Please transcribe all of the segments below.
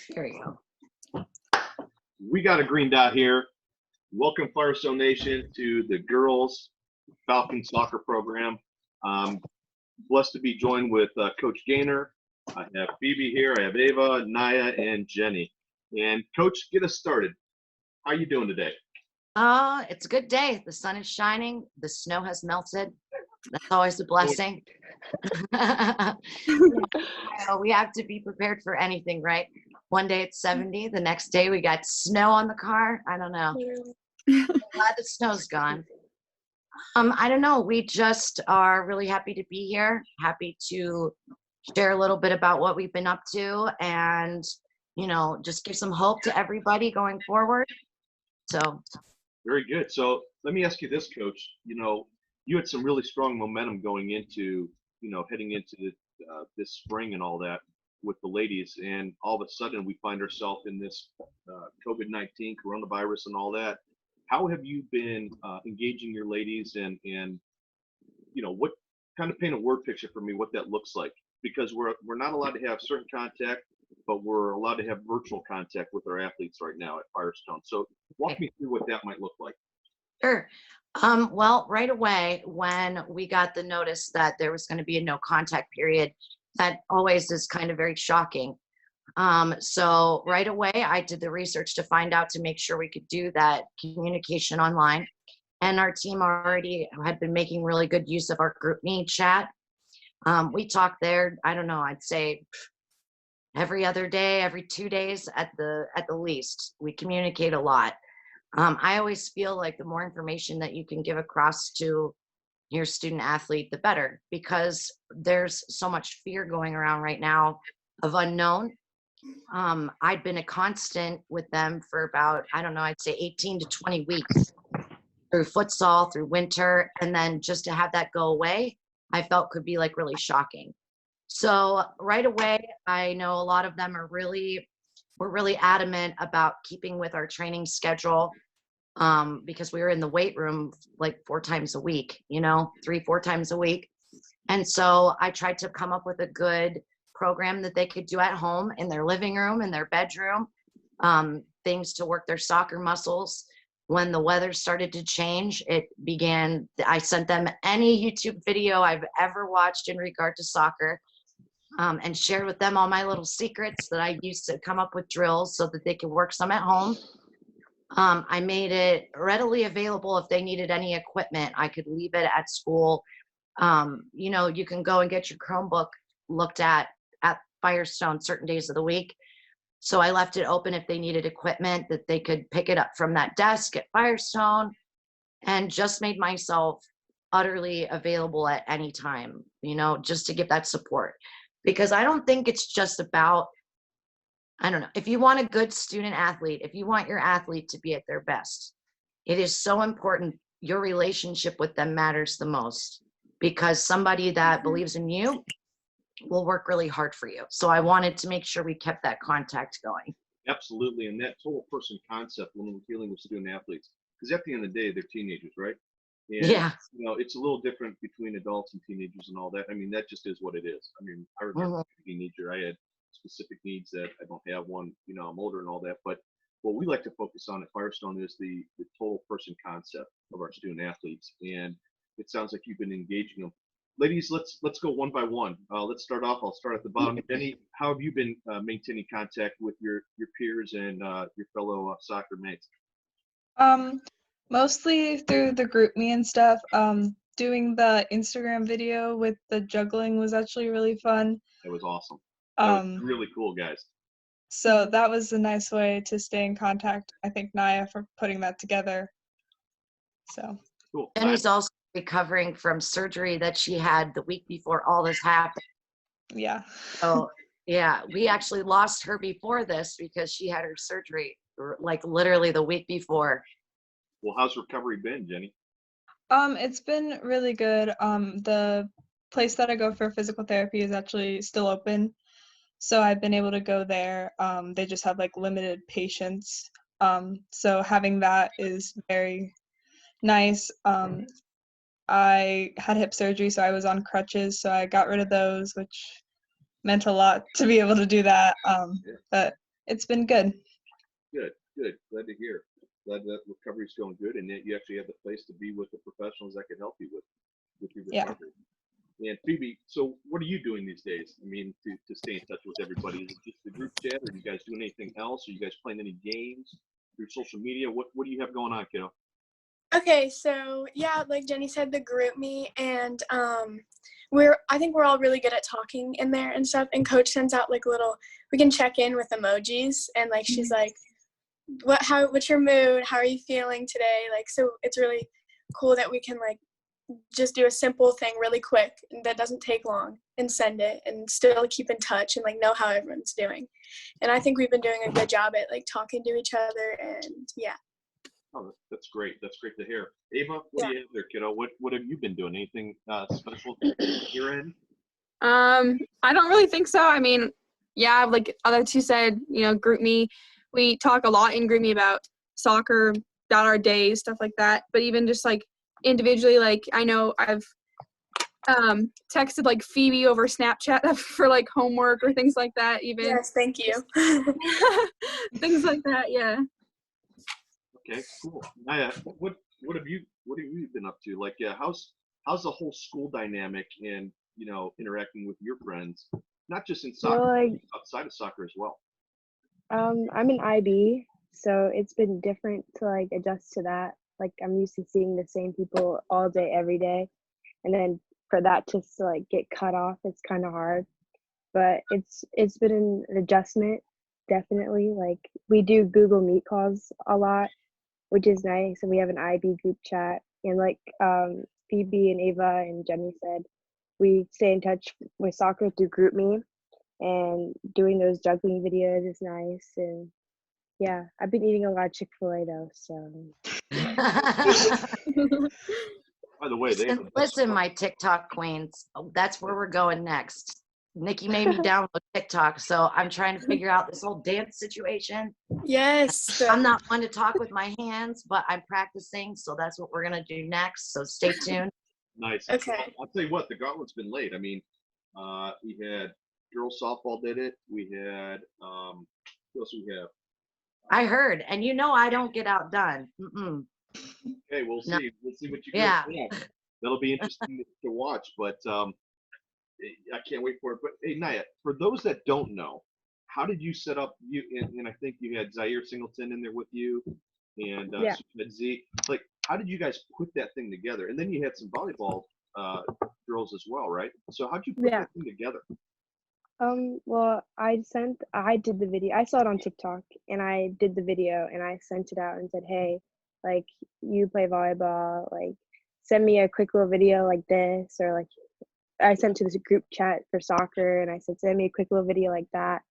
There you go. We got a green dot here. Welcome, Firestone Nation, to the girls Falcon soccer program. Blessed to be joined with Coach Gaynor. I have Phoebe here. I have Ava, Naya, and Jenny. And Coach, get us started. How are you doing today? It's a good day. The sun is shining. The snow has melted. That's always a blessing. We have to be prepared for anything, right? One day it's 70. The next day we got snow on the car. I don't know. I'm glad the snow's gone. I don't know. We just are really happy to be here. Happy to share a little bit about what we've been up to and, just give some hope to everybody going forward. So. Very good. So let me ask you this, Coach. You had some really strong momentum going into, heading into this spring and all that with the ladies, and all of a sudden we find ourselves in this COVID-19 coronavirus and all that. How have you been engaging your ladies, and what kind of paint a word picture for me what that looks like? Because we're not allowed to have certain contact, but we're allowed to have virtual contact with our athletes right now at Firestone. So walk me through what that might look like. Sure. Well, right away when we got the notice that there was going to be a no contact period, that always is kind of very shocking. So right away I did the research to find out to make sure we could do that communication online. And our team already had been making really good use of our group me chat. We talk there, I don't know, I'd say every other day, every 2 days at the least. We communicate a lot. I always feel like the more information that you can give across to your student athlete, the better, because there's so much fear going around right now of unknown. I'd been a constant with them for about, I don't know, I'd say 18 to 20 weeks through futsal, through winter, and then just to have that go away, I felt could be like really shocking. So right away, I know a lot of them we're really adamant about keeping with our training schedule, because we were in the weight room like 4 times a week, 3-4 times a week. And so I tried to come up with a good program that they could do at home, in their living room, in their bedroom, things to work their soccer muscles. When the weather started to change, I sent them any YouTube video I've ever watched in regard to soccer, and shared with them all my little secrets that I used to come up with drills so that they could work some at home. I made it readily available if they needed any equipment. I could leave it at school. You can go and get your Chromebook looked at Firestone certain days of the week. So I left it open if they needed equipment, that they could pick it up from that desk at Firestone, and just made myself utterly available at any time, just to give that support. Because I don't think it's just about, I don't know, if you want a good student athlete, if you want your athlete to be at their best, it is so important. Your relationship with them matters the most, because somebody that believes in you will work really hard for you. So I wanted to make sure we kept that contact going. Absolutely. And that total person concept when we're dealing with student athletes, because at the end of the day, they're teenagers, right? And, yeah. It's a little different between adults and teenagers and all that. I mean, that just is what it is. I mean, I remember as a teenager, I had specific needs that I don't have one, I'm older and all that. But what we like to focus on at Firestone is the total person concept of our student athletes. And it sounds like you've been engaging them. Ladies, let's go one by one. Let's start off. I'll start at the bottom. Jenny, how have you been maintaining contact with your peers and your fellow soccer mates? Mostly through the group me and stuff. Doing the Instagram video with the juggling was actually really fun. That was awesome. That was really cool, guys. So that was a nice way to stay in contact. I thank Naya for putting that together. So cool. Jenny's also recovering from surgery that she had the week before all this happened. Yeah. So yeah, we actually lost her before this because she had her surgery like literally the week before. Well, how's recovery been, Jenny? It's been really good. The place that I go for physical therapy is actually still open, so I've been able to go there. They just have like limited patients, so having that is very nice. I had hip surgery, so I was on crutches, so I got rid of those, which meant a lot to be able to do that. But it's been good. Good, good. Glad to hear. Glad that recovery's going good, and that you actually have the place to be with the professionals that can help you with your Yeah. recovery. And Phoebe, so what are you doing these days? I mean, to stay in touch with everybody, is it just the group chat, or are you guys doing anything else? Are you guys playing any games through social media? What do you have going on, kiddo? Okay, so yeah, like Jenny said, the group me, and I think we're all really good at talking in there and stuff. And Coach sends out like we can check in with emojis, and like she's like, what's your mood? How are you feeling today? Like, so it's really cool that we can like just do a simple thing really quick and that doesn't take long and send it and still keep in touch and like know how everyone's doing. And I think we've been doing a good job at like talking to each other, and yeah. Oh, that's great. That's great to hear. Ava, what do you have there, kiddo? What have you been doing? Anything special here in? I don't really think so. I mean, yeah, like other two said, group me. We talk a lot in group me about soccer, about our days, stuff like that. But even just like individually, like I know I've texted like Phoebe over Snapchat for like homework or things like that. Even Yes, thank you. things like that. Yeah. Okay, cool. Naya, what have you been up to? Like, how's the whole school dynamic and interacting with your friends, not just in soccer, Well, but outside of soccer as well? I'm an IB, so it's been different to like adjust to that. Like I'm used to seeing the same people all day, every day, and then for that just to like get cut off, it's kind of hard. But it's been an adjustment, definitely. Like we do Google Meet calls a lot, which is nice, and we have an IB group chat. And like Phoebe and Ava and Jenny said, we stay in touch with soccer through GroupMe, and doing those juggling videos is nice. And yeah, I've been eating a lot of Chick-fil-A though, so. By the way, they have the best Listen, my TikTok queens, that's where we're going next. Nikki made me download TikTok, so I'm trying to figure out this whole dance situation. Yes. I'm not one to talk with my hands, but I'm practicing, so that's what we're gonna do next. So stay tuned. Nice. Okay. I'll tell you what, the gauntlet's been laid. I mean, we had girls softball did it. We had who else we have? I heard, and I don't get outdone. Mm-mm. Okay, we'll No. see. We'll see what you Yeah. guys have. That'll be interesting to watch. But I can't wait for it. But hey, Naya, for those that don't know, how did you set up and I think you had Zaire Singleton in there with you, and Yeah. Zeke. Like, how did you guys put that thing together? And then you had some volleyball girls as well, right? So how'd you put Yeah. that thing together? Well, I did the video. I saw it on TikTok, and I did the video, and I sent it out and said, hey, like, you play volleyball, like, send me a quick little video like this, or like, I sent to this group chat for soccer, and I said, send me a quick little video like that.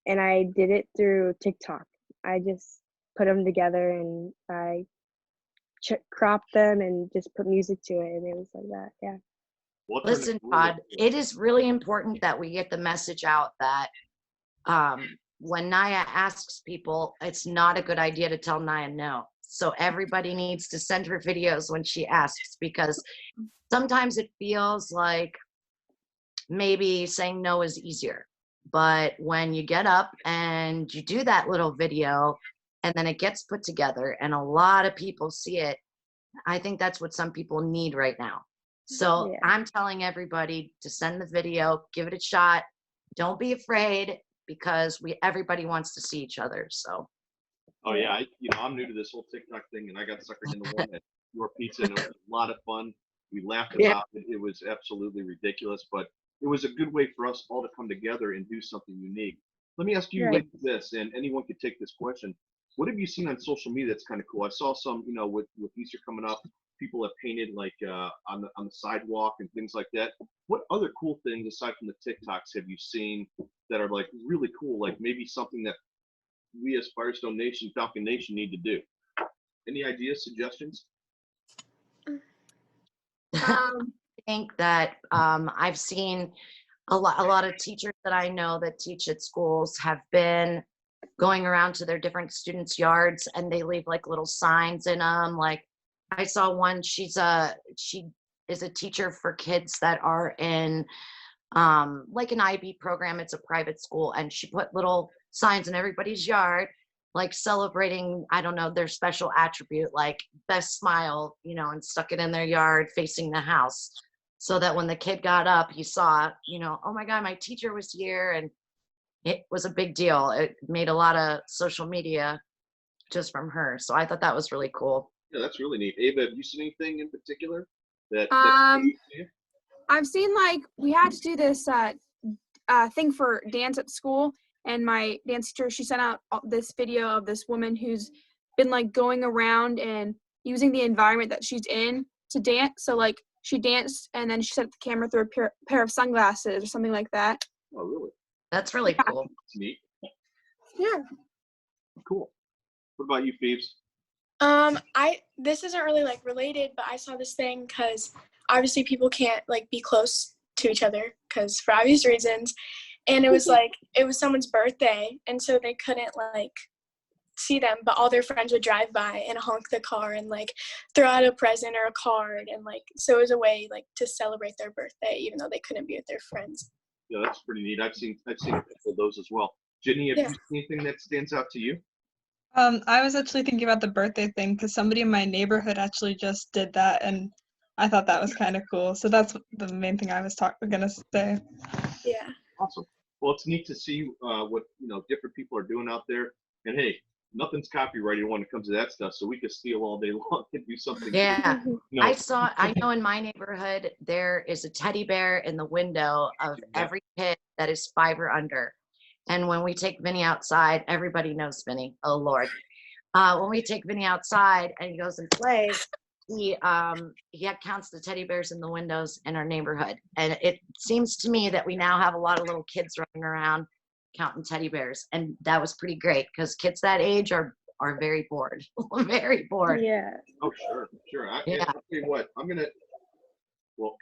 And I did it through TikTok. I just put them together, and I cropped them and just put music to it, and it was like that. Yeah. Listen, Todd, it is really important that we get the message out that when Naya asks people, it's not a good idea to tell Naya no. So everybody needs to send her videos when she asks, because sometimes it feels like maybe saying no is easier. But when you get up and you do that little video and then it gets put together and a lot of people see it, I think that's what some people need right now. So Yeah. I'm telling everybody to send the video, give it a shot. Don't be afraid, because everybody wants to see each other. So. Oh yeah, I'm new to this whole TikTok thing, and I got suckered into one at Your Pizza, and it was a lot of fun. We laughed about it. It was absolutely ridiculous, but it was a good way for us all to come together and do something unique. Let me ask you Right. this, and anyone could take this question. What have you seen on social media that's kind of cool? I saw some, with Easter coming up, people have painted like on the sidewalk and things like that. What other cool things aside from the TikToks have you seen that are like really cool? Like maybe something that we as Firestone Nation, Falcon Nation need to do. Any ideas, suggestions? I think that I've seen a lot of teachers that I know that teach at schools have been going around to their different students' yards, and they leave like little signs in them. Like I saw one, she is a teacher for kids that are in like an IB program. It's a private school, and she put little signs in everybody's yard, like celebrating, I don't know, their special attribute, like best smile, you know, and stuck it in their yard facing the house. So that when the kid got up, he saw, you know, oh my God, my teacher was here. And it was a big deal. It made a lot of social media just from her. So I thought that was really cool. Yeah, that's really neat. Ava, have you seen anything in particular that I've seen, like, we had to do this thing for dance at school, and my dance teacher, she sent out this video of this woman who's been, like, going around and using the environment that she's in to dance. So, like, she danced and then she set the camera through a pair of sunglasses or something like that. Oh, really? That's really cool. That's neat. Yeah. Cool. What about you, Phoebes? This isn't really like related, but I saw this thing because obviously people can't like be close to each other because for obvious reasons, and it was like it was someone's birthday, and so they couldn't like see them, but all their friends would drive by and honk the car and like throw out a present or a card, and like so it was a way like to celebrate their birthday even though they couldn't be with their friends. Yeah, that's pretty neat. I've seen a couple of those as well. Jenny, have you seen anything that stands out to you? I was actually thinking about the birthday thing because somebody in my neighborhood actually just did that, and I thought that was kind of cool. So that's the main thing I was gonna say. Yeah. Awesome. Well, it's neat to see what different people are doing out there. And hey, nothing's copyrighted when it comes to that stuff, so we could steal all day long and do something. Yeah. I know in my neighborhood there is a teddy bear in the window of every kid that is 5 or under. And when we take Vinny outside, everybody knows Vinny. Oh Lord. When we take Vinny outside and he goes and plays, he counts the teddy bears in the windows in our neighborhood. And it seems to me that we now have a lot of little kids running around counting teddy bears. And that was pretty great because kids that age are very bored. Very bored. Yeah. Oh, sure. I'll tell you what,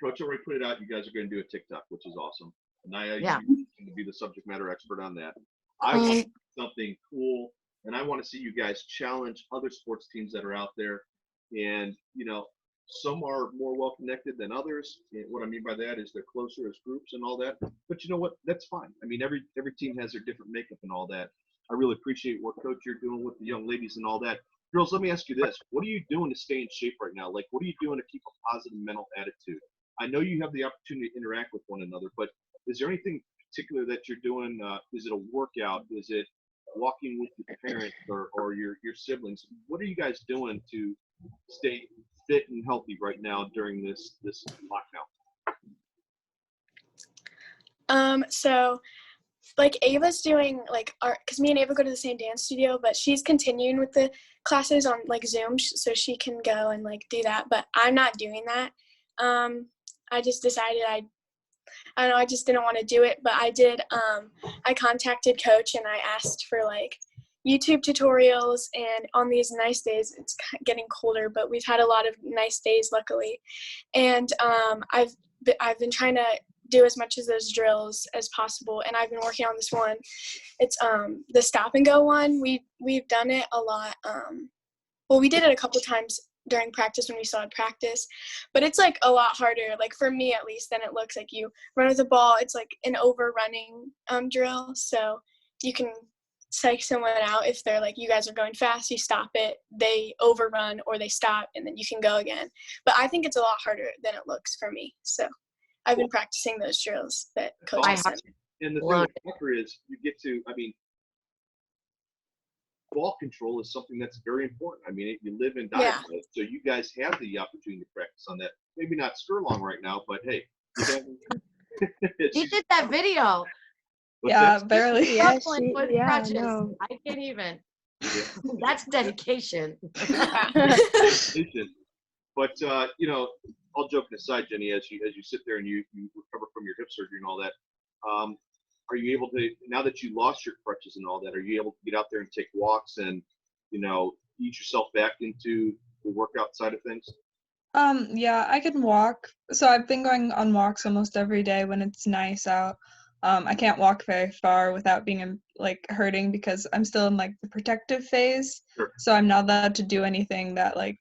Coach already put it out. You guys are going to do a TikTok, which is awesome. Naya, you seem to be the subject matter expert on that. I want something cool, and I want to see you guys challenge other sports teams that are out there. And, some are more well-connected than others. And what I mean by that is they're closer as groups and all that. But you know what? That's fine. I mean, every team has their different makeup and all that. I really appreciate what, Coach, you're doing with the young ladies and all that. Girls, let me ask you this. What are you doing to stay in shape right now? Like, what are you doing to keep a positive mental attitude? I know you have the opportunity to interact with one another, but is there anything particular that you're doing? Is it a workout? Is it walking with your parents or your siblings? What are you guys doing to stay fit and healthy right now during this lockdown? So like Ava's doing like art because me and Ava go to the same dance studio, but she's continuing with the classes on like Zoom so she can go and like do that. But I'm not doing that. I just decided I don't know, I just didn't want to do it, but I did. I contacted Coach and I asked for like YouTube tutorials, and on these nice days, it's getting colder, but we've had a lot of nice days luckily. And I've been trying to do as much of those drills as possible, and I've been working on this one. It's the stop and go one. We've done it a lot. Well, we did it a couple times during practice when we still had practice, but it's like a lot harder, like for me at least, than it looks. Like you run with the ball, it's like an overrunning drill, so you can psych someone out if they're like, you guys are going fast, you stop it, they overrun or they stop, and then you can go again. But I think it's a lot harder than it looks for me, so I've been practicing those drills that Coach has said. And the thing with soccer is you get to, ball control is something that's very important. I mean, you live and die by it, so you guys have the opportunity to practice on that. Maybe not Skirlong right now, but hey, he did that video. Barely. Yeah, no. I can't even. That's dedication. But all joking aside, Jenny, as you sit there and you recover from your hip surgery and all that, are you able to, now that you lost your crutches and all that, are you able to get out there and take walks and ease yourself back into the workout side of things? Yeah, I can walk. So I've been going on walks almost every day when it's nice out. I can't walk very far without being like hurting because I'm still in like the protective phase. Sure. So I'm not allowed to do anything that like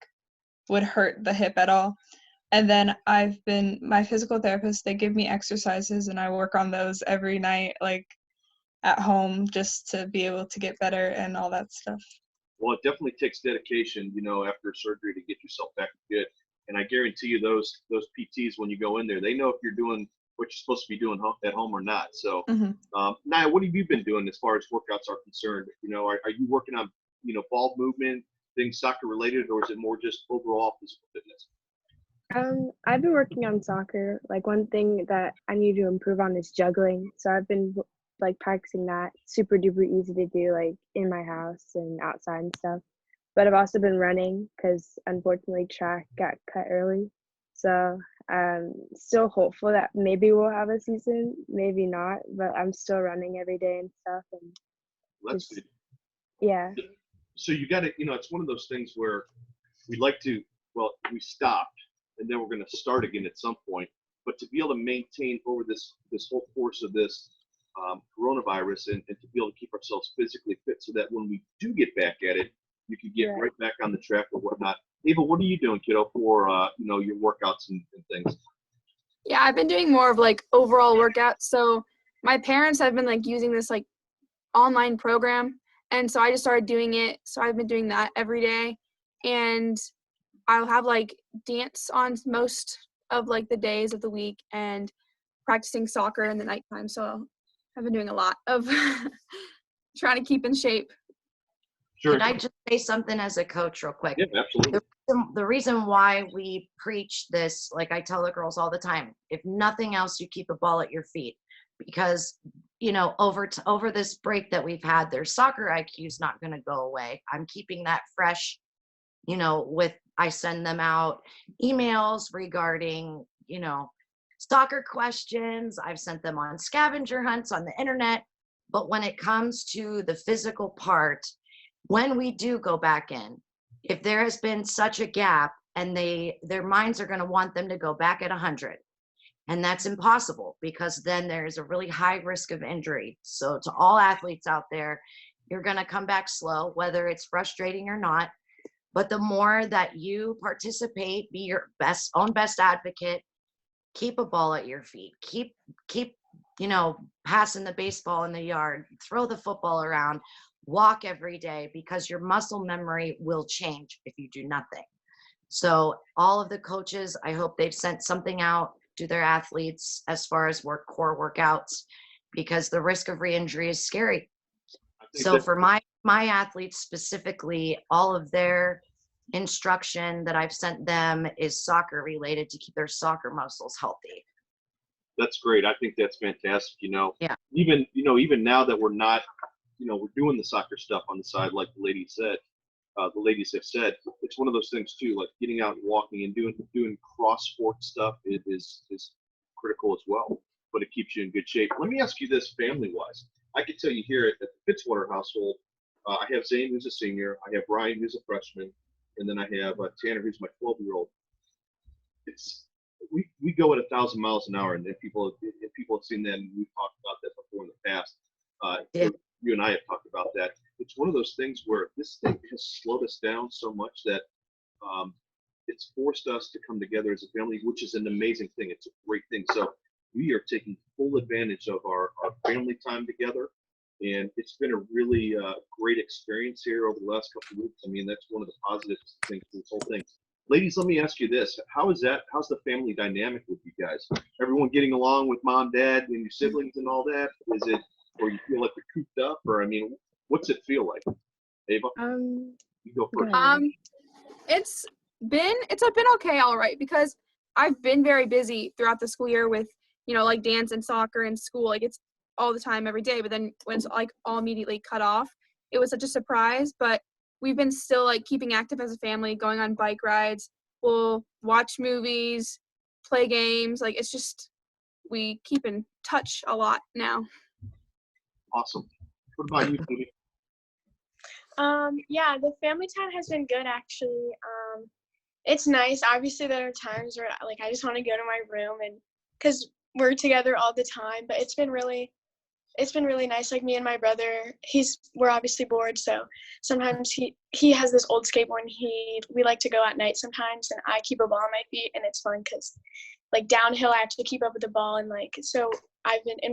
would hurt the hip at all. And then my physical therapist, they give me exercises and I work on those every night. Like at home just to be able to get better and all that stuff. Well, it definitely takes dedication, after surgery to get yourself back good. And I guarantee you those PTs, when you go in there, they know if you're doing what you're supposed to be doing at home or not. So, Nia, what have you been doing as far as workouts are concerned? Are you working on, ball movement, things soccer related, or is it more just overall physical fitness? I've been working on soccer. Like, one thing that I need to improve on is juggling. So I've been like practicing that. Super duper easy to do, like in my house and outside and stuff. But I've also been running because unfortunately track got cut early. So I'm still hopeful that maybe we'll have a season, maybe not. But I'm still running every day and stuff. And That's good. Yeah. So you got to, it's one of those things where we like to, we stopped and then we're going to start again at some point. But to be able to maintain over this whole course of this coronavirus and to be able to keep ourselves physically fit so that when we do get back at it, you can get right back on the track or whatnot. Ava, what are you doing, kiddo, for your workouts and things? Yeah, I've been doing more of like overall workouts. So my parents have been like using this like online program, and so I just started doing it. So I've been doing that every day, and I'll have like dance on most of like the days of the week and practicing soccer in the nighttime. So I've been doing a lot of trying to keep in shape. Sure. Could I just say something as a coach real quick? Yeah, absolutely. The reason why we preach this, like I tell the girls all the time, if nothing else, you keep a ball at your feet, because over this break that we've had, their soccer IQ is not going to go away. I'm keeping that fresh. I send them out emails regarding soccer questions. I've sent them on scavenger hunts on the internet. But when it comes to the physical part, when we do go back in, if there has been such a gap and their minds are going to want them to go back at 100, and that's impossible because then there's a really high risk of injury. So to all athletes out there, you're going to come back slow, whether it's frustrating or not. But the more that you participate, be your own best advocate, keep a ball at your feet, keep passing the baseball in the yard, throw the football around, walk every day, because your muscle memory will change if you do nothing. So all of the coaches, I hope they've sent something out to their athletes as far as core workouts, because the risk of re-injury is scary. So for my athletes specifically, all of their instruction that I've sent them is soccer related to keep their soccer muscles healthy. That's great. I think that's fantastic. Yeah. Even now that we're not, we're doing the soccer stuff on the side, like the ladies have said, it's one of those things too, like getting out and walking and doing cross sport stuff is critical as well, but it keeps you in good shape. Let me ask you this, family wise. I can tell you here at the Fitzwater household, I have Zane, who's a senior. I have Ryan, who's a freshman. And then I have Tanner, who's my 12-year-old. We go at 1,000 miles an hour, and if people have seen that, and we've talked about that before in the past. You and I have talked about that. It's one of those things where this thing has slowed us down so much that it's forced us to come together as a family, which is an amazing thing. It's a great thing. So we are taking full advantage of our family time together. And it's been a really great experience here over the last couple of weeks. I mean, that's one of the positive things to this whole thing. Ladies, let me ask you this. How's the family dynamic with you guys? Everyone getting along with mom, dad, and your siblings and all that? Is it, or you feel like you're cooped up? Or, I mean, what's it feel like? Ava? You go first. It's been okay, all right, because I've been very busy throughout the school year with, like dance and soccer and school. Like, it's all the time, every day. But then when it's like all immediately cut off, it was such a surprise. But we've been still like keeping active as a family, going on bike rides. We'll watch movies, play games. Like, it's just, we keep in touch a lot now. Awesome. What about you, Judy? Yeah, the family time has been good, actually. It's nice. Obviously, there are times where like I just want to go to my room, and because we're together all the time. But it's been really nice. Like, me and my brother, we're obviously bored, so sometimes he has this old skateboard, and we like to go at night sometimes, and I keep a ball on my feet, and it's fun because like downhill I have to keep up with the ball, and like so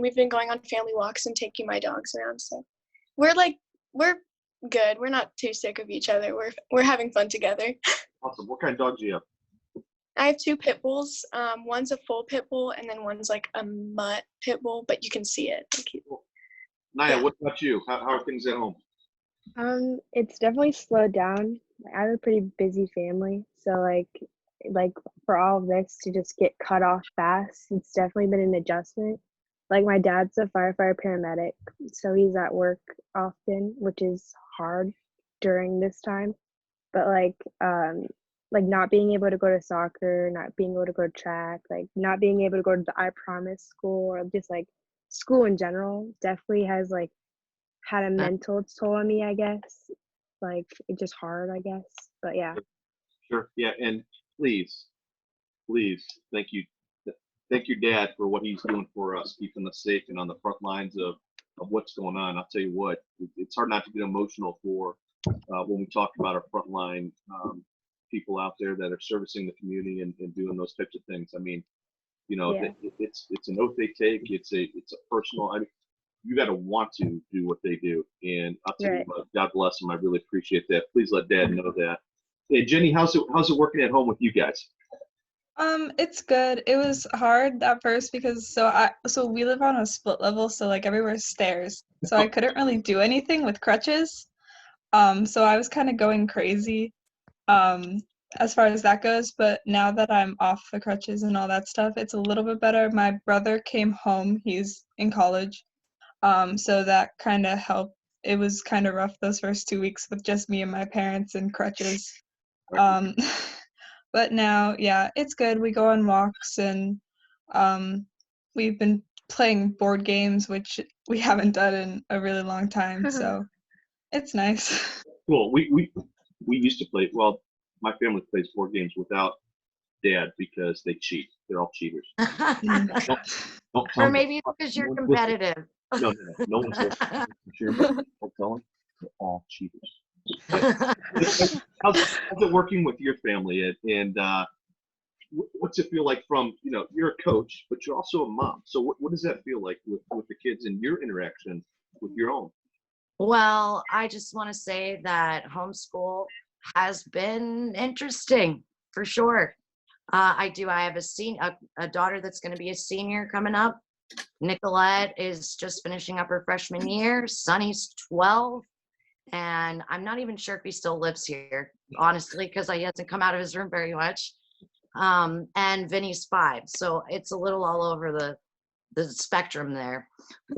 we've been going on family walks and taking my dogs around. So we're good. We're not too sick of each other. We're having fun together. Awesome. What kind of dogs do you have? I have 2 pit bulls. One's a full pit bull, and then one's like a mutt pit bull, but you can see it. Naya, Yeah. what about you? How are things at home? It's definitely slowed down. I have a pretty busy family, so like for all of this to just get cut off fast, it's definitely been an adjustment. Like my dad's a firefighter paramedic, so he's at work often, which is hard during this time. But like not being able to go to soccer, not being able to go to track, like not being able to go to the I Promise school, or just like school in general definitely has like had a mental toll on me, I guess. Like it's just hard, I guess. But yeah. Sure. Yeah. And please, thank you. Thank your dad for what he's doing for us, keeping us safe and on the front lines of what's going on. I'll tell you what, it's hard not to get emotional for when we talk about our frontline people out there that are servicing the community and doing those types of things. I mean, you know, Yeah. it's an oath they take. It's a personal. I mean, you got to want to do what they do. And I'll tell you Right. what, God bless them. I really appreciate that. Please let Dad know that. Hey, Jenny, how's it working at home with you guys? It's good. It was hard at first because so we live on a split level, so like everywhere's stairs. So I couldn't really do anything with crutches. So I was kind of going crazy as far as that goes, but now that I'm off the crutches and all that stuff, it's a little bit better. My brother came home. He's in college. So that kind of helped. It was kind of rough those first 2 weeks with just me and my parents and crutches. Um, but now, yeah, it's good. We go on walks and we've been playing board games, which we haven't done in a really long time. So it's nice. Cool. We used to play. Well, my family plays board games without Dad because they cheat. They're all cheaters. Don't tell Or them. maybe because you're No one's listening. competitive. No one's listening. Don't tell them. They're all cheaters. How's it working with your family? And what's it feel like from, you know, you're a coach, but you're also a mom. So what does that feel like with the kids and your interaction with your own? Well, I just want to say that homeschool has been interesting for sure. I have a daughter that's going to be a senior coming up. Nicolette is just finishing up her freshman year. Sonny's 12. And I'm not even sure if he still lives here, honestly, because he hasn't come out of his room very much. And Vinny's 5. So it's a little all over the spectrum there.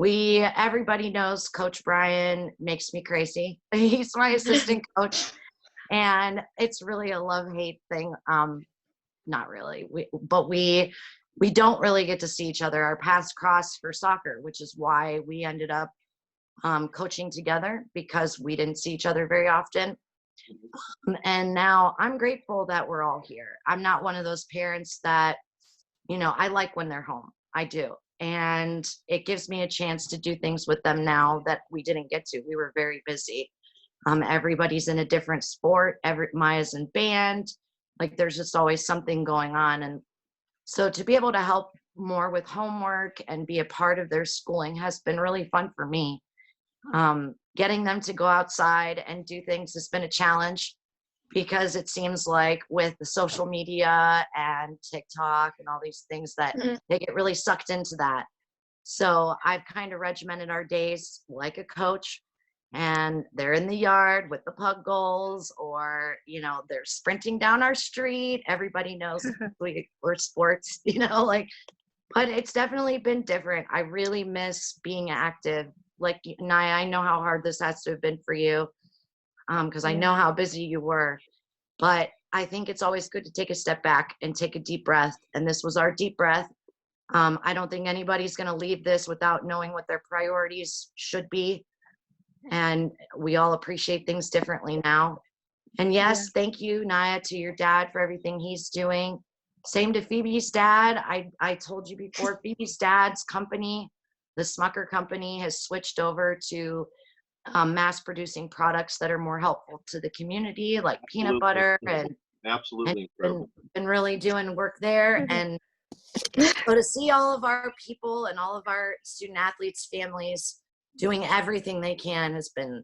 Everybody knows Coach Brian makes me crazy. He's my assistant coach. And it's really a love-hate thing. Not really. We don't really get to see each other. Our paths cross for soccer, which is why we ended up coaching together, because we didn't see each other very often. And now I'm grateful that we're all here. I'm not one of those parents that, you know, I like when they're home. I do. And it gives me a chance to do things with them now that we didn't get to. We were very busy. Everybody's in a different sport. Maya's in band. Like there's just always something going on. And so to be able to help more with homework and be a part of their schooling has been really fun for me. Getting them to go outside and do things has been a challenge, because it seems like with the social media and TikTok and all these things that they get really sucked into that. So I've kind of regimented our days like a coach, and they're in the yard with the pug goals, or, you know, they're sprinting down our street. Everybody knows we're sports, you know, like, but it's definitely been different. I really miss being active. Like, Naya, I know how hard this has to have been for you, because I know how busy you were. But I think it's always good to take a step back and take a deep breath. And this was our deep breath. I don't think anybody's going to leave this without knowing what their priorities should be. And we all appreciate things differently now. And yes, thank you, Naya, to your dad for everything he's doing. Same to Phoebe's dad. I told you before, Phoebe's dad's company, the Smucker company, has switched over to mass producing products that are more helpful to the community, like peanut butter, and Absolutely incredible. been really doing work there. And So to see all of our people and all of our student athletes, families doing everything they can has been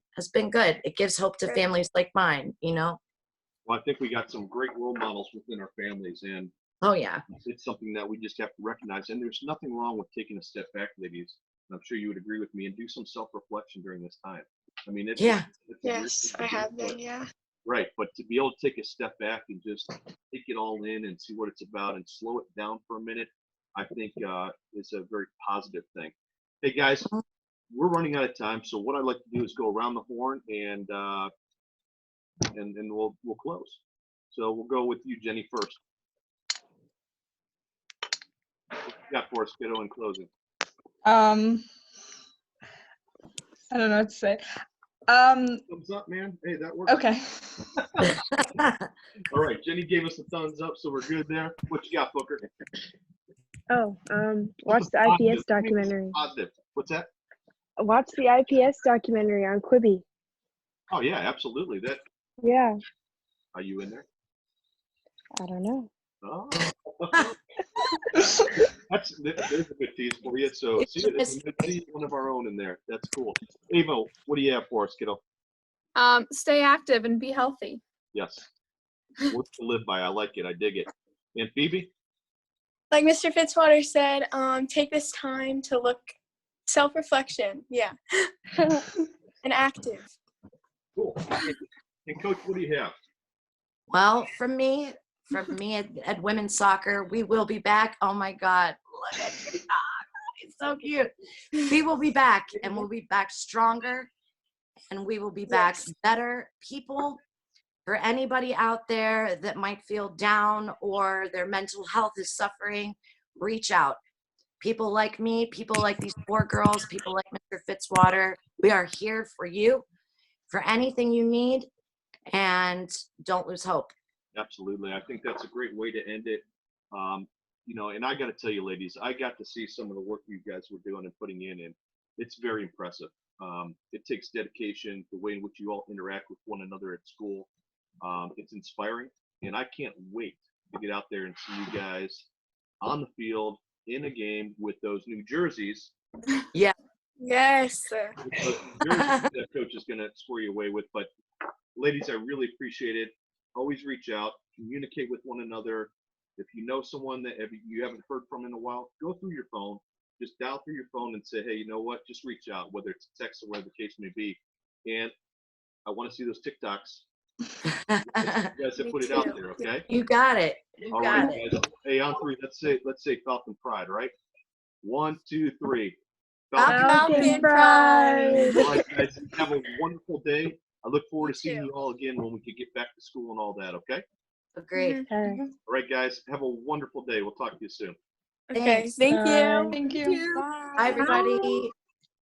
good. It gives hope to families like mine, you know? Well, I think we got some great role models within our families, and Oh yeah. it's something that we just have to recognize. And there's nothing wrong with taking a step back, ladies. And I'm sure you would agree with me, and do some self-reflection during this time. I mean, it's Yeah. it's a weird Yes, thing I to do, have been. but- Yeah. right. But to be able to take a step back and just take it all in and see what it's about and slow it down for a minute, I think is a very positive thing. Hey guys, we're running out of time, so what I'd like to do is go around the horn and we'll close. So we'll go with you, Jenny, first. What you got for us, kiddo, in closing? I don't know what to say. Thumbs up, man. Hey, that works. Okay. All right, Jenny gave us the thumbs up, so we're good there. What you got, Booker? Oh, watch the IPS documentary. Positive. What's that? Watch the IPS documentary on Quibi. Oh yeah, absolutely. That. Yeah, Are you in there? I don't know. Oh. There's a good tease for you. So see, we might see one of our own in there. That's cool. Ava, what do you have for us, kiddo? Stay active and be healthy. Yes. Worth to live by. I like it. I dig it. And Phoebe? Like Mr. Fitzwater said, take this time to look self-reflection. Yeah. And active. Cool. And Coach, what do you have? Well, from me at women's soccer, we will be back. Oh my God, look at your dog. It's so cute. We will be back, and we'll be back stronger, and we will be back better people. For anybody out there that might feel down or their mental health is suffering, reach out. People like me, people like these 4 girls, people like Mr. Fitzwater, we are here for you, for anything you need, and don't lose hope. Absolutely. I think that's a great way to end it. And I got to tell you, ladies, I got to see some of the work you guys were doing and putting in, and it's very impressive. It takes dedication, the way in which you all interact with one another at school. It's inspiring, and I can't wait to get out there and see you guys on the field in a game with those new jerseys. Yeah. Yes. Jerseys that coach is going to score you away with. But ladies, I really appreciate it. Always reach out, communicate with one another. If you know someone that you haven't heard from in a while, go through your phone, just dial through your phone and say, hey, you know what? Just reach out, whether it's text or whatever the case may be. And I want to see those TikToks. You guys have put it out there, okay? You got it. You All got right, it. guys. Hey, on 3, let's say Falcon Pride, right? 1, 2, 3. Falcon Pride. All right, guys. Have a wonderful day. I look forward to seeing too. you all again when we can get back to school and all that, okay? Great. Okay. All right, guys. Have a wonderful day. We'll talk to you soon. Okay. Thanks. Thank you. Thank you. Bye. Bye, everybody.